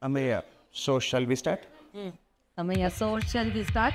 Ameya, so shall we start? Ameya, so shall we start?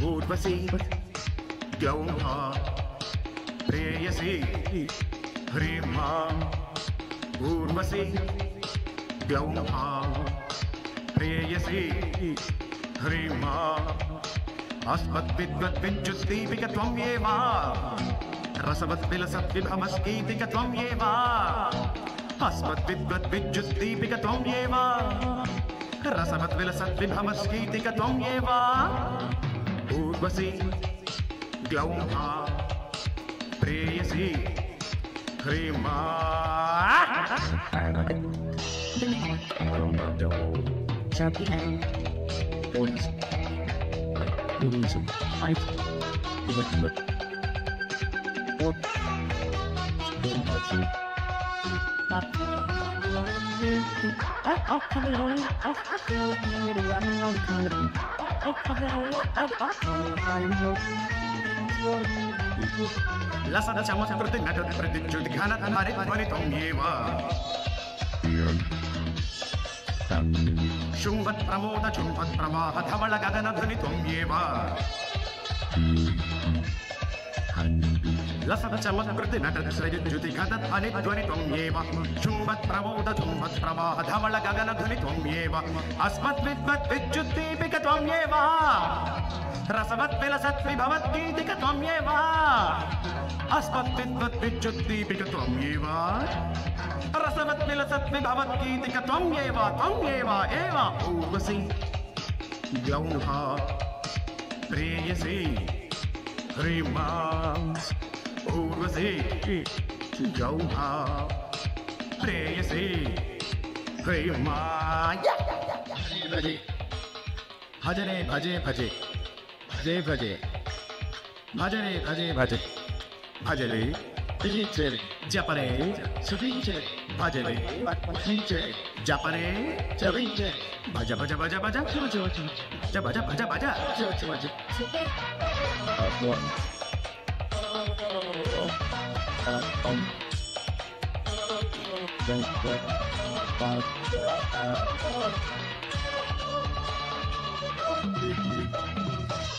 Urvashi గ్లౌహ ప్రేయసీ హ్రీమా ఊర్వశీ గ్లౌహ ప్రేయసీ హ్రీమా అస్మద్విద్వద్విద్యుద్దీపిక త్వం ఏవ రసవద్విలసద్విభవస్కీతిక త్వం ఏవ అస్మద్విద్వద్విద్యుద్దీపిక త్వం ఏవ రసవద్విలసద్విభవస్కీతిక త్వం ఏవ ఊర్వశీ గ్లౌహ ప్రేయసీ హ్రీమా లసద చమత్కృతి నటన ప్రతిచ్యుతి ఘనధారి ధ్వనితం ఏవ శుంభత్ ప్రమోద చుంభత్ ప్రవాహ ధవళ గగన ధ్వనితం ఏవ లసద చమత్కృతి నటన ప్రతిచ్యుతి ఘనధారి ధ్వనితం ఏవ శుంభత్ ప్రమోద చుంభత్ ప్రవాహ ధవళ గగన ధ్వనితం ఏవ అస్మత్ విద్వత్ విద్యుద్దీపిక త్వం ఏవ రసవద్విలసత్ విభవద్గీతిక త్వం ఏవ అస్మద్విద్వత్ విద్యుద్దీపిక త్వం ఏవ రసవద్విలసత్ విభవద్గీతిక త్వం ఏవ ఏవ ఊర్వశీ గ్లౌహ ప్రేయసీ హ్రీమా ఊర్వశీ గ్లౌహ ప్రేయసీ హ్రీమా భజనే భజే భజే భజే భజే భజనే భజే భజే భజరే జపరే భజరే జపరే భజ భజ భజ భజ భజ భజ భజ భజ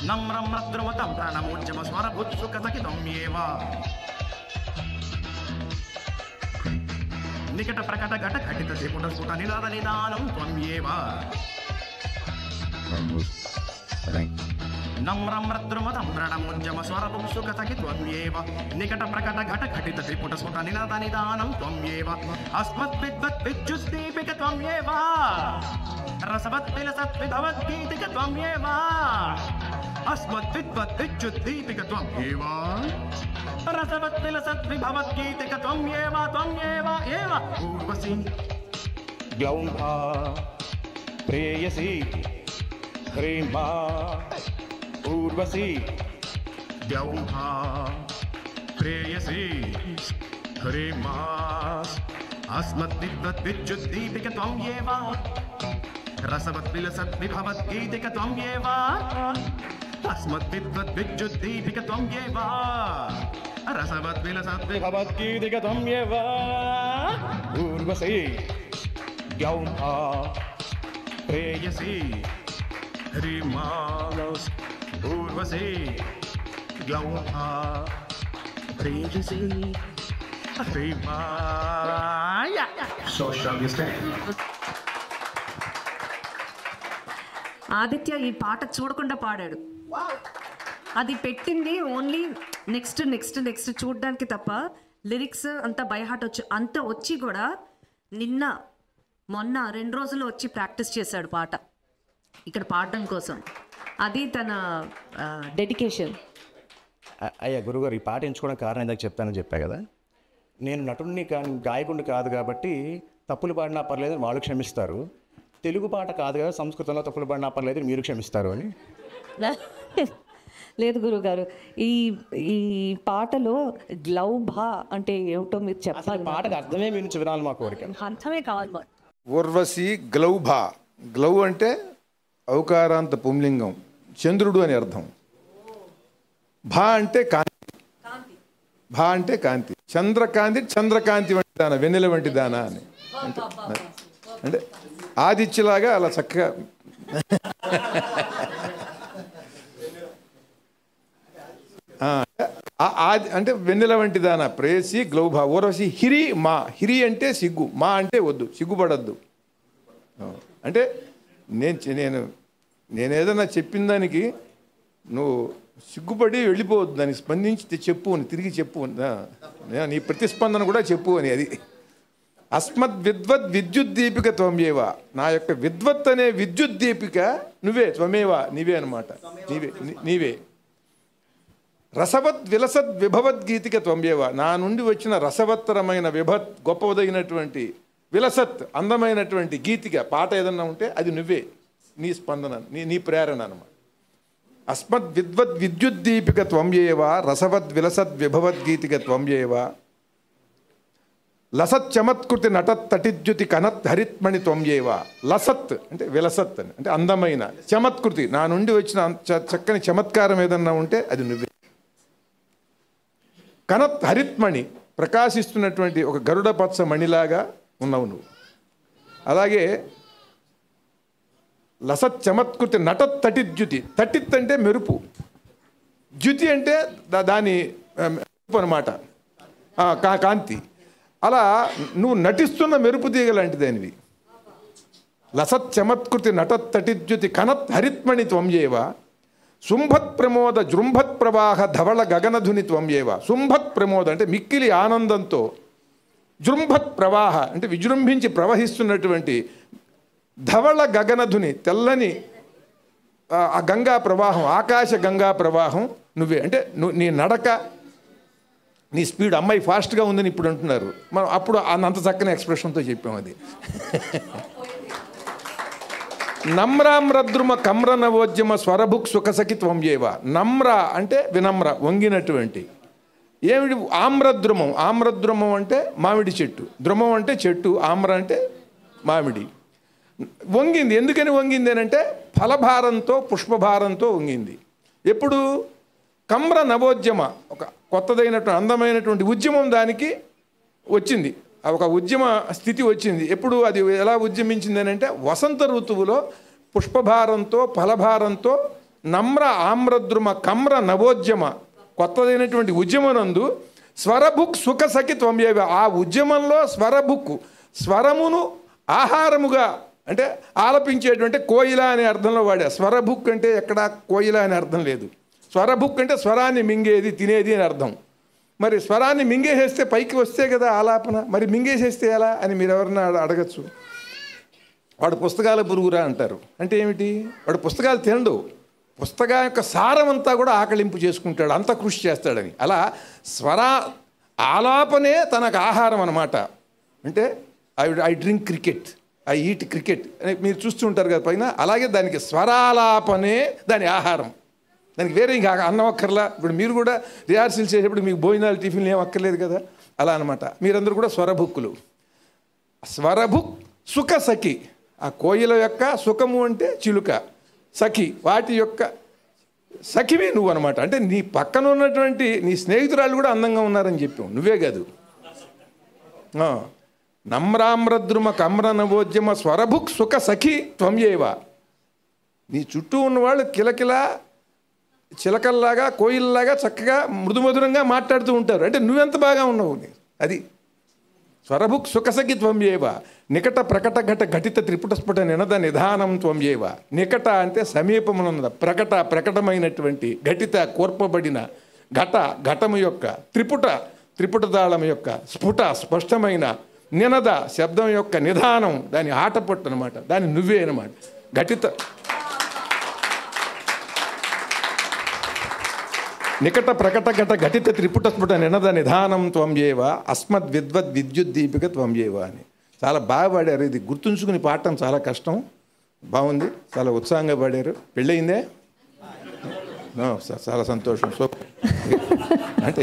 నమ్రం రద్రుమతం ప్రాణమోజ్జమ స్వరభుత్సుకసకితం ఏవ నికట ప్రకట ఘట ఘటిత త్రిపుట స్ఫుట నినాద నిదానం త్వం ఏవ నమ్రం రద్రుమతం ప్రాణమోజ్జమ స్వరభుత్సుకసకిత్వం ఏవ నికట ప్రకట ఘట ఘటిత త్రిపుట స్ఫుట నినాద నిదానం త్వం ఏవ అస్మద్విద్వత్ విద్యుద్దీపిక త్వం ఏవ రసవద్విలసత్ విభవద్గీతిక త్వం ఏవ అస్మద్విద్వత్ విద్యుద్దీపిక త్వం ఏవ రసవద్విలసత్ విభవద్గీతిక త్వం ఏవ ఊర్వశీ గ్లౌహ ప్రేయసీ హ్రీమా ఊర్వశీ గ్లౌహ ప్రేయసీ హ్రీమా అస్మద్విద్వత్ విద్యుద్దీపిక త్వం ఏవ రసవద్విలసత్ విభవద్గీతిక త్వం ఏవ అస్మద్విద్వత్ విద్యుద్దీపిక త్వం ఏవ రసవద్విలసత్ విభవద్గీతిక త్వం ఏవ ఊర్వశీ గ్లౌహ ప్రేయసీ హ్రీమా ఊర్వశీ గ్లౌహ ప్రేయసీ హ్రీమా so shall we start. Aditya ఈ పాట చూడకుండా పాడాడు. అది పెట్టింది ఓన్లీ నెక్స్ట్ నెక్స్ట్ నెక్స్ట్ చూడడానికి తప్ప లిరిక్స్ అంతా బైహార్ట్ అంతా వచ్చి కూడా మొన్న 2 రోజులు వచ్చి ప్రాక్టీస్ చేశాడు పాట ఇక్కడ పాడడం కోసం. అది తన డెడికేషన్. అయ్యా గురుగారు, ఈ పాట ఎంచుకోవడం కారణం ఇందాక చెప్తానని చెప్పా కదా. నేను నటుడిని కానీ గాయకుడిని కాదు కాబట్టి తప్పులు పాడినా పర్లేదు వాళ్ళు క్షమిస్తారు. తెలుగు పాట కాదు కదా, సంస్కృతంలో తప్పులు పాడినా పర్లేదు మీరు క్షమిస్తారు అని. లేదు గురుగారు, ఈ ఈ పాటలో గ్లౌభా అంటే ఏమిటో మీరు చెప్పాలి. పాటకు అర్థమే మీ నుంచి వినాలి మా కోరిక. అర్థమే కావాలి మాకు. ఊర్వశి గ్లౌభా. గ్లౌ అంటే ఔకారాంత పుంలింగం, చంద్రుడు అని అర్థం. భా అంటే కాంతి. భా అంటే కాంతి. చంద్రకాంతి, చంద్రకాంతి వంటి దాన, వెన్నెల వంటి దాన అని. అంటే ఆదిత్యలాగా అలా చక్కగా. అంటే వెన్నెల వంటి దాన. ప్రేసి గ్లౌభా. ఊర్వశి హిరి మా. హిరి అంటే సిగ్గు, మా అంటే వద్దు, సిగ్గుపడద్దు. అంటే నేను ఏదన్నా చెప్పిన దానికి నువ్వు సిగ్గుపడి వెళ్ళిపోవద్దు, దానికి స్పందించి చెప్పు అని, తిరిగి చెప్పు అని, నీ ప్రతిస్పందన కూడా చెప్పు అని. అది అస్మద్ విద్వత్ విద్యుద్దీపిక త్వమేవ. నా యొక్క విద్వత్ అనే విద్యుద్దీపిక నువ్వే, త్వమేవ నీవే అనమాట. నీవే. రసవత్ విలసత్ విభవద్గీతిక త్వమేవ. నా నుండి వచ్చిన రసవత్తరమైన గొప్పదైనటువంటి విలసత్ అందమైనటువంటి గీతిక పాట ఏదన్నా ఉంటే అది నువ్వే, నీ స్పందన, నీ ప్రేరణ అనమాట. అస్మద్ విద్వత్ విద్యుద్దీపిక త్వమేవ. రసవద్ విలసద్ విభవద్గీతిక త్వమేవ. లసత్ చమత్కృతి నటత్ తటిద్యుతి కనత్ హరిత్మణి త్వమేవ. లసత్ అంటే విలసత్ అని, అంటే అందమైన. చమత్కృతి, నా నుండి వచ్చిన చక్కని చమత్కారం ఏదన్నా ఉంటే అది నువ్వే. కనత్ హరిత్మణి, ప్రకాశిస్తున్నటువంటి ఒక గరుడ పచ్చ మణిలాగా ఉన్నావు నువ్వు. అలాగే లసత్ చమత్కృతి నటత్ తటిద్యుతి. తటిత్ అంటే మెరుపు, ద్యుతి అంటే దాని మెరుపు అనమాట, కాంతి. అలా నువ్వు నటిస్తున్న మెరుపు తీగ లాంటిది అనివి. లసత్ చమత్కృతి నటత్ తటిద్యుతి కనత్ హరిత్మణి త్వమేవ. శుంభత్ ప్రమోద జృంభత్ ప్రవాహ ధవళ గగనధుని త్వమేవ. శుంభత్ ప్రమోద అంటే మిక్కిలి ఆనందంతో, జృంభత్ ప్రవాహ అంటే విజృంభించి ప్రవహిస్తున్నటువంటి, ధవళ గగనధుని తెల్లని ఆ గంగా ప్రవాహం, ఆకాశ గంగా ప్రవాహం నువ్వే. అంటే నీ నడక, నీ స్పీడ్. అమ్మాయి ఫాస్ట్గా ఉందని ఇప్పుడు అంటున్నారు, మనం అప్పుడు అంత చక్కని ఎక్స్ప్రెషన్తో చెప్పాం అది. నమ్రామ్రద్రుమ కమ్ర నవోద్యమ స్వరభుక్ సుఖసఖి త్వమేవ. నమ్ర అంటే వినమ్ర, వంగినటువంటి. ఏమిటి ఆమ్రద్రుమం? ఆమ్రద్రుమం అంటే మామిడి చెట్టు, ద్రుమం అంటే చెట్టు, ఆమ్ర అంటే మామిడి. వంగింది. ఎందుకని వంగింది అని అంటే ఫలభారంతో, పుష్పభారంతో వంగింది. ఎప్పుడు? కమ్ర నవోద్యమ, ఒక కొత్తదైనటువంటి అందమైనటువంటి ఉద్యమం దానికి వచ్చింది, ఒక ఉద్యమ స్థితి వచ్చింది. ఎప్పుడు అది ఎలా ఉద్యమించింది అని అంటే వసంత ఋతువులో పుష్పభారంతో, ఫలభారంతో. నమ్ర ఆమ్రద్రుమ కమ్ర నవోద్యమ, కొత్తదైనటువంటి ఉద్యమనందు స్వరభుక్ సుఖసఖి త్వమేవ. ఆ ఉద్యమంలో స్వరభుక్, స్వరమును ఆహారముగా అంటే ఆలపించేటువంటి కోయిల అనే అర్థంలో వాడా. స్వరభుక్ అంటే ఎక్కడ కోయిల అనే అర్థం లేదు. స్వరభుక్ అంటే స్వరాన్ని మింగేది, తినేది అని అర్థం. మరి స్వరాన్ని మింగేసేస్తే పైకి వస్తే కదా ఆలాపన, మరి మింగేసేస్తే ఎలా అని మీరు ఎవరన్నా అడగచ్చు. వాడు పుస్తకాల పురుగురా అంటారు. అంటే ఏమిటి? వాడు పుస్తకాలు తినడు, పుస్తకం యొక్క సారం అంతా కూడా ఆకలింపు చేసుకుంటాడు, అంత కృషి చేస్తాడని. అలా ఆలాపనే తనకు ఆహారం అన్నమాట. అంటే I drink cricket, I eat cricket అని మీరు చూస్తూ ఉంటారు కదా పైన. అలాగే దానికి స్వరాలాపనే దాని ఆహారం. దానికి వేరే ఇంకా అన్నం అక్కర్లా. ఇప్పుడు మీరు కూడా రిహార్సల్ చేసేప్పుడు మీకు భోజనాలు, టిఫిన్లు ఏం అక్కర్లేదు కదా, అలా అనమాట. మీరందరూ కూడా స్వరభుక్కులు. స్వరభుక్ సుఖ సఖి, ఆ కోయిల యొక్క సుఖము అంటే చిలుక, సఖి వాటి యొక్క సఖివి నువ్వు అనమాట. అంటే నీ పక్కన ఉన్నటువంటి నీ స్నేహితురాలు కూడా అందంగా ఉన్నారని చెప్పావు, నువ్వే కాదు. నమ్రామ్రద్రుమ కమ్ర నవోద్యమ స్వరభుక్ సుఖ సఖి త్వమేవ. నీ చుట్టూ ఉన్నవాళ్ళు కిలకిల చిలకల్లాగా, కోయిల్లాగా చక్కగా మృదుమధురంగా మాట్లాడుతూ ఉంటారు. అంటే నువ్వెంత బాగా ఉన్నావు అది. స్వరభుక్ సుఖసఖి త్వమేవ. నికట ప్రకట ఘట ఘటిత త్రిపుటస్ఫుట నినద నిధానం త్వమేవ. నికట అంటే సమీపమున, ప్రకట ప్రకటమైనటువంటి, ఘటిత కోర్పబడిన, ఘటము యొక్క, త్రిపుట తాళం యొక్క, స్ఫుట స్పష్టమైన, నినద శబ్దం యొక్క నిధానం దాని ఆటపట్టు అనమాట, దాని నువ్వే అనమాట. ఘటిత నికట ప్రకట ఘట ఘటిత త్రిపుట స్ఫుట నినద నిధానం త్వం ఏవ అస్మద్ విద్వద్ విద్యుత్ దీపిక త్వం ఏవ అని చాలా బాగా పాడారు. ఇది గుర్తుంచుకుని పాడటం చాలా కష్టం. బాగుంది, చాలా ఉత్సాహంగా పాడారు. పెళ్ళయిందే? చాలా సంతోషం. సో అంటే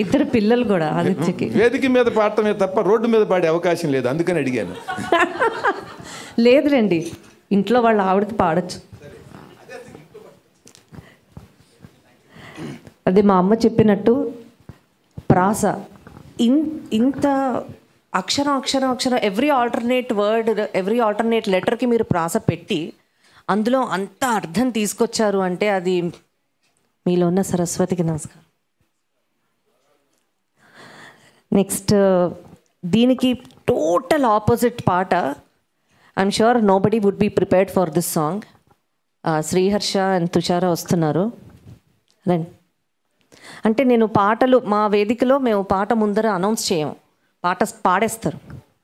ఇద్దరు పిల్లలు కూడా ఆదిత్యకి. వేదిక మీద పాడటమే తప్ప రోడ్డు మీద పాడే అవకాశం లేదు, అందుకని అడిగాను. లేదులేండి, ఇంట్లో వాళ్ళ ఆవిడకి పాడచ్చు. అదే మా అమ్మ చెప్పినట్టు ప్రాస ఇంత అక్షరం అక్షరం అక్షరం every alternate word, every alternate లెటర్కి మీరు ప్రాస పెట్టి అందులో అంత అర్థం తీసుకొచ్చారు అంటే అది మీలో ఉన్న సరస్వతికి నమస్కారం. నెక్స్ట్ దీనికి టోటల్ ఆపోజిట్ పాట. I'm sure nobody would be prepared for this song. Sriharsha and Tushara వస్తున్నారు. రండి. అంటే నేను పాటలు మా వేదికలో మేము పాట ముందర అనౌన్స్ చేయము, పాట పాడేస్తారు.